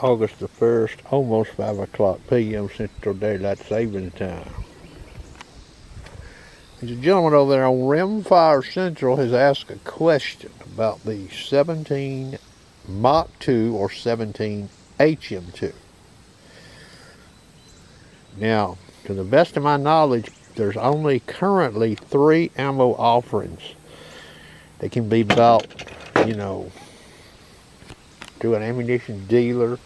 August the 1st, almost 5 o'clock p.m. Central Daylight Savings Time. There's a gentleman over there on Rimfire Central has asked a question about the 17 Mach 2 or 17 HM2. Now, to the best of my knowledge, there's only currently 3 ammo offerings that can be bought, to an ammunition dealer.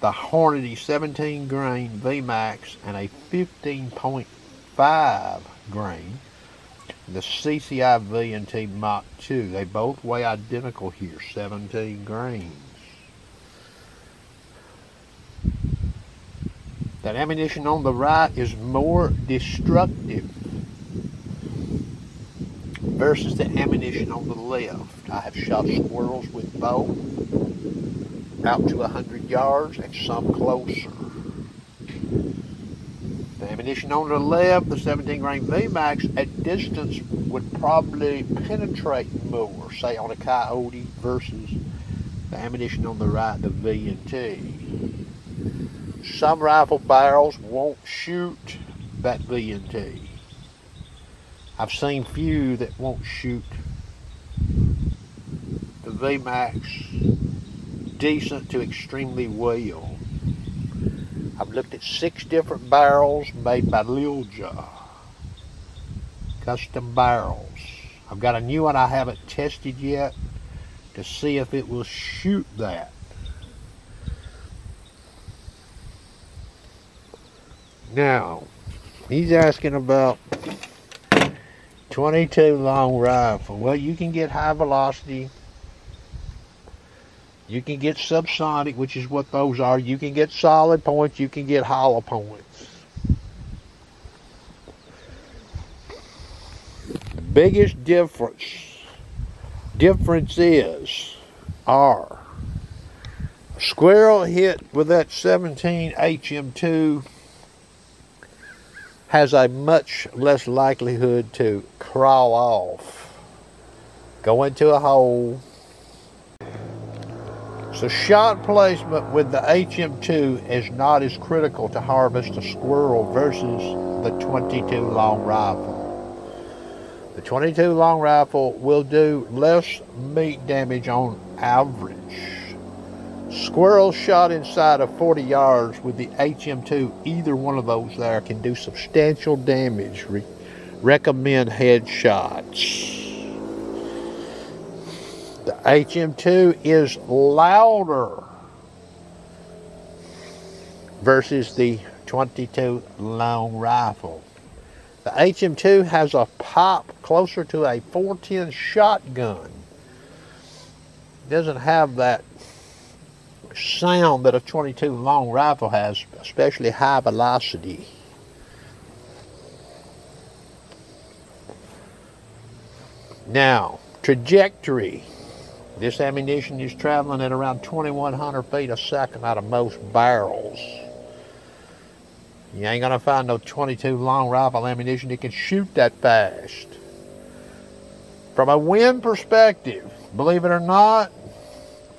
The Hornady 17 grain VMAX and a 15.5 grain. The CCI V&T Mach 2. They both weigh identical here, 17 grains. That ammunition on the right is more destructive versus the ammunition on the left. I have shot squirrels with both out to 100 yards and some closer. The ammunition on the left, the 17 grain VMAX, at distance would probably penetrate more, say on a coyote, versus the ammunition on the right, the V&T. Some rifle barrels won't shoot that V&T. I've seen few that won't shoot the VMAX decent to extremely well. I've looked at 6 different barrels made by Lil Jaw. Custom barrels. I've got a new one I haven't tested yet to see if it will shoot that. Now, he's asking about 22 long rifle. Well, you can get high velocity. You can get subsonic, which is what those are. You can get solid points. You can get hollow points. The biggest differences are a squirrel hit with that 17 HM2 has a much less likelihood to crawl off, go into a hole. So shot placement with the HM2 is not as critical to harvest a squirrel versus the 22 long rifle. The 22 long rifle will do less meat damage on average. Squirrels shot inside of 40 yards with the HM2, either one of those there can do substantial damage. Recommend headshots. The HM2 is louder versus the 22 long rifle. The HM2 has a pop closer to a 410 shotgun. It doesn't have that sound that a 22 long rifle has, especially high velocity. Now, trajectory. This ammunition is traveling at around 2,100 feet a second out of most barrels. You ain't gonna find no 22 long rifle ammunition that can shoot that fast. From a wind perspective, believe it or not,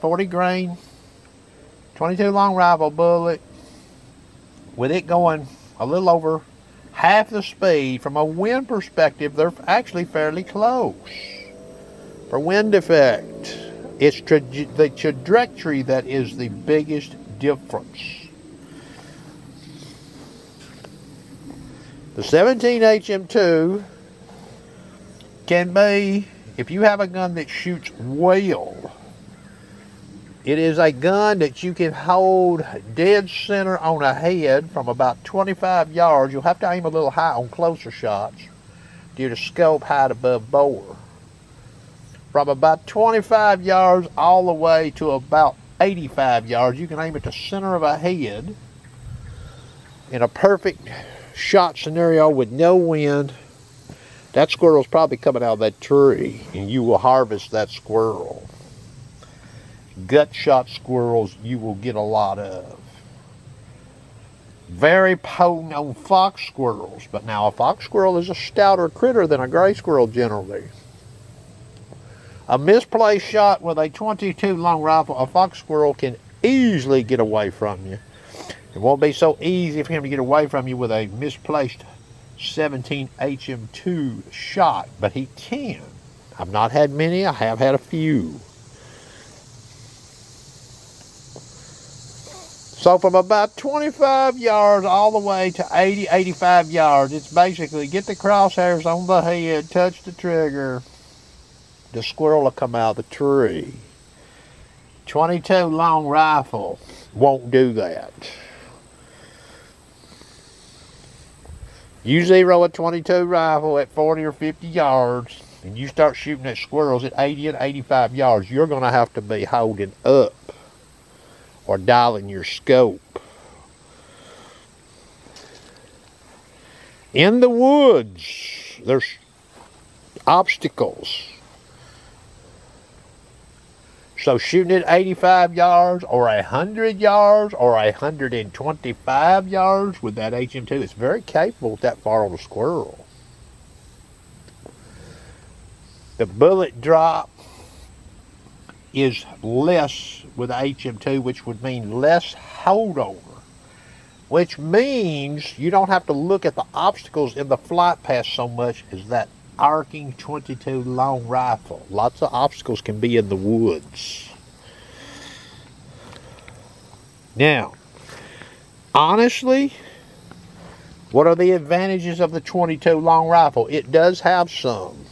40 grain, 22 long rifle bullet, with it going a little over half the speed, from a wind perspective, they're actually fairly close. For wind effect, it's the trajectory that is the biggest difference. The 17 HM2 can be, if you have a gun that shoots well, it is a gun that you can hold dead center on a head from about 25 yards. You'll have to aim a little high on closer shots due to scope height above bore. From about 25 yards all the way to about 85 yards, you can aim at the center of a head in a perfect shot scenario with no wind. That squirrel's probably coming out of that tree, and you will harvest that squirrel. Gut shot squirrels you will get a lot of. Very potent on fox squirrels, but now a fox squirrel is a stouter critter than a gray squirrel generally. A misplaced shot with a 22 long rifle, a fox squirrel can easily get away from you. It won't be so easy for him to get away from you with a misplaced 17 HM2 shot, but he can. I've not had many, I have had a few. So from about 25 yards all the way to 80, 85 yards, it's basically get the crosshairs on the head, touch the trigger, the squirrel will come out of the tree. 22 long rifle won't do that. You zero a 22 rifle at 40 or 50 yards, and you start shooting at squirrels at 80 and 85 yards, you're going to have to be holding up or dialing your scope. In the woods, there's obstacles. So shooting at 85 yards or 100 yards or 125 yards with that HM2, it's very capable that far on a squirrel. The bullet drop is less with the HM2, which would mean less holdover, which means you don't have to look at the obstacles in the flight path so much as that arcing 22 long rifle. Lots of obstacles can be in the woods. Now, honestly, what are the advantages of the 22 long rifle? It does have some.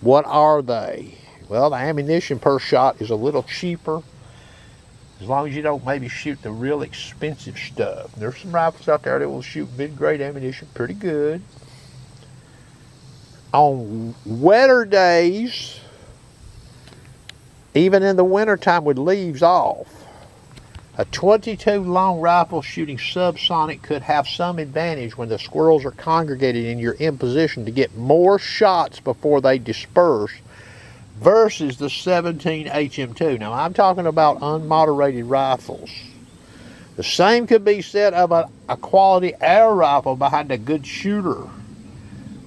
What are they? Well, the ammunition per shot is a little cheaper, as long as you don't maybe shoot the real expensive stuff. There's some rifles out there that will shoot mid-grade ammunition pretty good. On wetter days, even in the wintertime with leaves off, a 22 long rifle shooting subsonic could have some advantage when the squirrels are congregated and you're in position to get more shots before they disperse versus the 17 HM2. Now, I'm talking about unmoderated rifles. The same could be said of a quality air rifle behind a good shooter.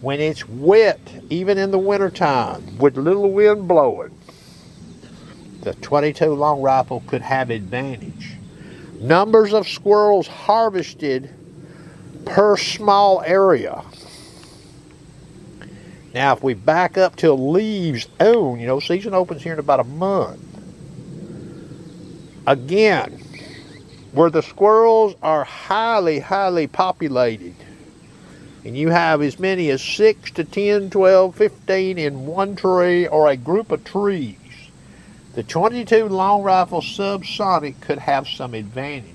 When it's wet, even in the wintertime, with little wind blowing, the 22 long rifle could have advantage. Numbers of squirrels harvested per small area. Now, if we back up till leaves own, you know, season opens here in about a month. Again, where the squirrels are highly, highly populated, and you have as many as 6 to 10, 12, 15 in one tree or a group of trees, the 22 long rifle subsonic could have some advantage.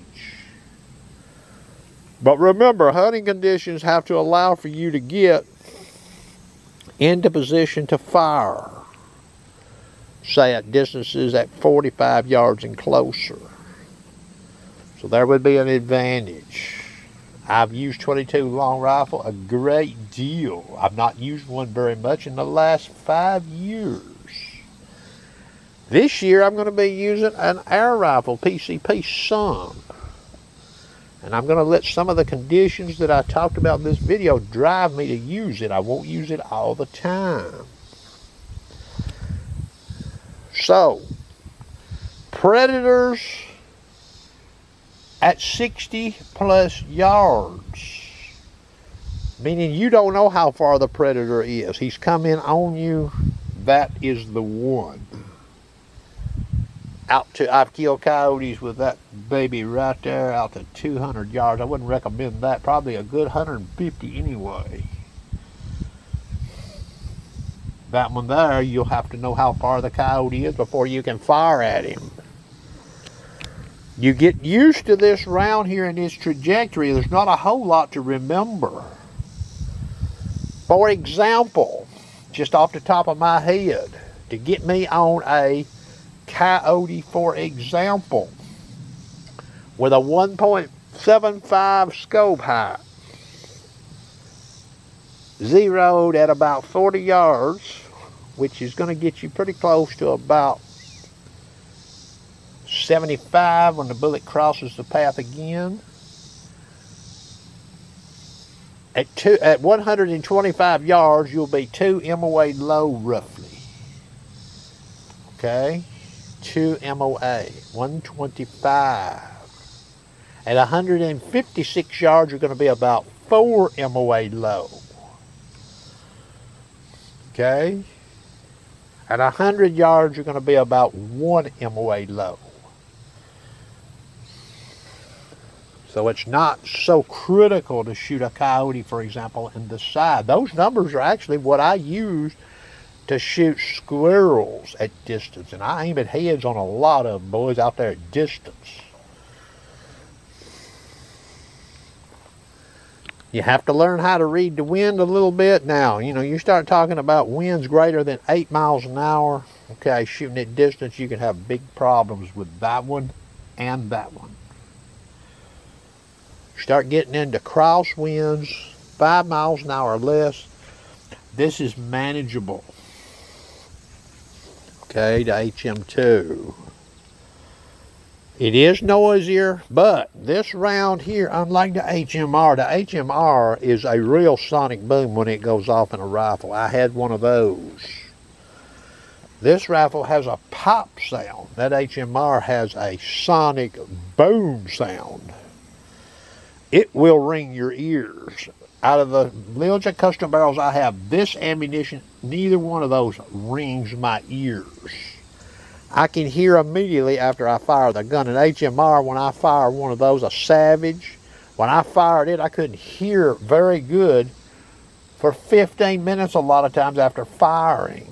But remember, hunting conditions have to allow for you to get into position to fire, say at distances at 45 yards and closer. So there would be an advantage. I've used 22 long rifle a great deal. I've not used one very much in the last 5 years. This year I'm going to be using an air rifle, PCP, some. And I'm going to let some of the conditions that I talked about in this video drive me to use it. I won't use it all the time. So, predators at 60 plus yards, meaning you don't know how far the predator is. He's come in on you. That is the one. Out to, I've killed coyotes with that baby right there out to 200 yards. I wouldn't recommend that. Probably a good 150 anyway. That one there, you'll have to know how far the coyote is before you can fire at him. You get used to this round here in its trajectory. There's not a whole lot to remember. For example, just off the top of my head, to get me on a coyote, for example, with a 1.75 scope height, zeroed at about 40 yards, which is going to get you pretty close to about 75 when the bullet crosses the path again. At 125 yards, you'll be 2 MOA low roughly. Okay? 2 MOA, 125. At 156 yards, you're going to be about 4 MOA low. Okay? At 100 yards, you're going to be about 1 MOA low. So it's not so critical to shoot a coyote, for example, in the side. Those numbers are actually what I use to shoot squirrels at distance. And I aim at heads on a lot of them, boys, out there at distance. You have to learn how to read the wind a little bit now. You know, you start talking about winds greater than 8 miles an hour. Okay, shooting at distance, you can have big problems with that one and that one. Start getting into crosswinds, 5 miles an hour or less. This is manageable. Okay, the HM2. It is noisier, but this round here, unlike the HMR is a real sonic boom when it goes off in a rifle. I had one of those. This rifle has a pop sound. That HMR has a sonic boom sound. It will ring your ears. Out of the Legion custom barrels I have, this ammunition, neither one of those rings my ears. I can hear immediately after I fire the gun. An HMR, when I fire one of those, a Savage, when I fired it, I couldn't hear very good for 15 minutes a lot of times after firing.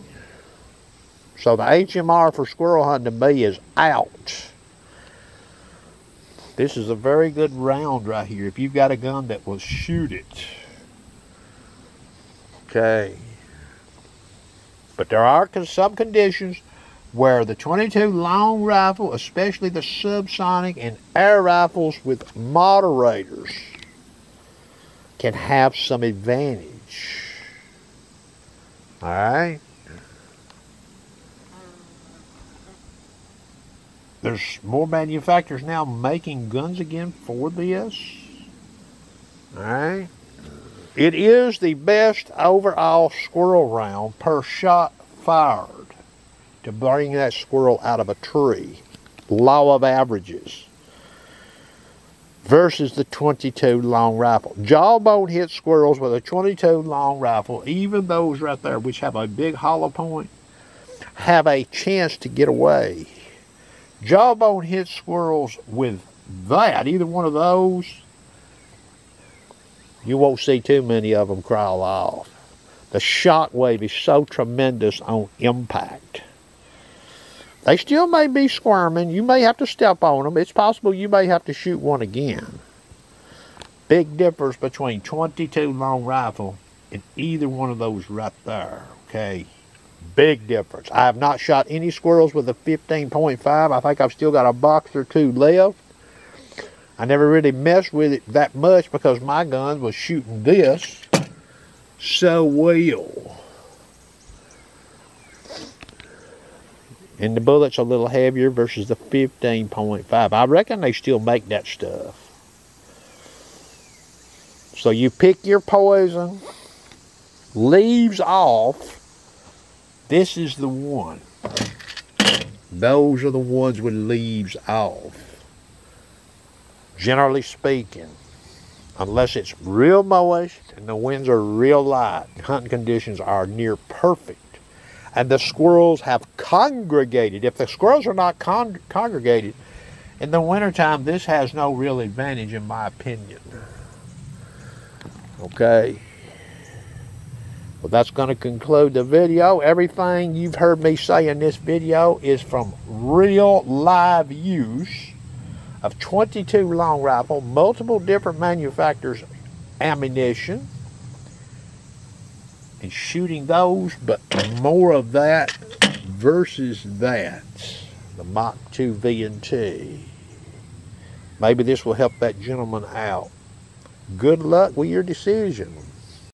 So the HMR for squirrel hunting to me is out. This is a very good round right here if you've got a gun that will shoot it. Okay. But there are some conditions where the .22 long rifle, especially the subsonic and air rifles with moderators, can have some advantage. Alright? There's more manufacturers now making guns again for this. Alright? It is the best overall squirrel round per shot fired to bring that squirrel out of a tree. Law of averages. Versus the .22 long rifle. Jawbone hit squirrels with a .22 long rifle, even those right there which have a big hollow point, have a chance to get away. Jawbone hit squirrels with that, either one of those, you won't see too many of them crawl off. The shock wave is so tremendous on impact. They still may be squirming. You may have to step on them. It's possible you may have to shoot one again. Big difference between .22 long rifle and either one of those right there, okay? Big difference. I have not shot any squirrels with a 15.5. I think I've still got a box or two left. I never really messed with it that much because my gun was shooting this so well. And the bullet's a little heavier versus the 15.5. I reckon they still make that stuff. So you pick your poison, leaves off. This is the one. Those are the ones with leaves off. Generally speaking, unless it's real moist and the winds are real light, hunting conditions are near perfect. And the squirrels have congregated. If the squirrels are not congregated, in the wintertime, this has no real advantage in my opinion. Okay. Well, that's going to conclude the video. Everything you've heard me say in this video is from real live use of .22 long rifle, multiple different manufacturers' ammunition, and shooting those, but more of that versus that, the Mach 2 V&T. Maybe this will help that gentleman out. Good luck with your decision.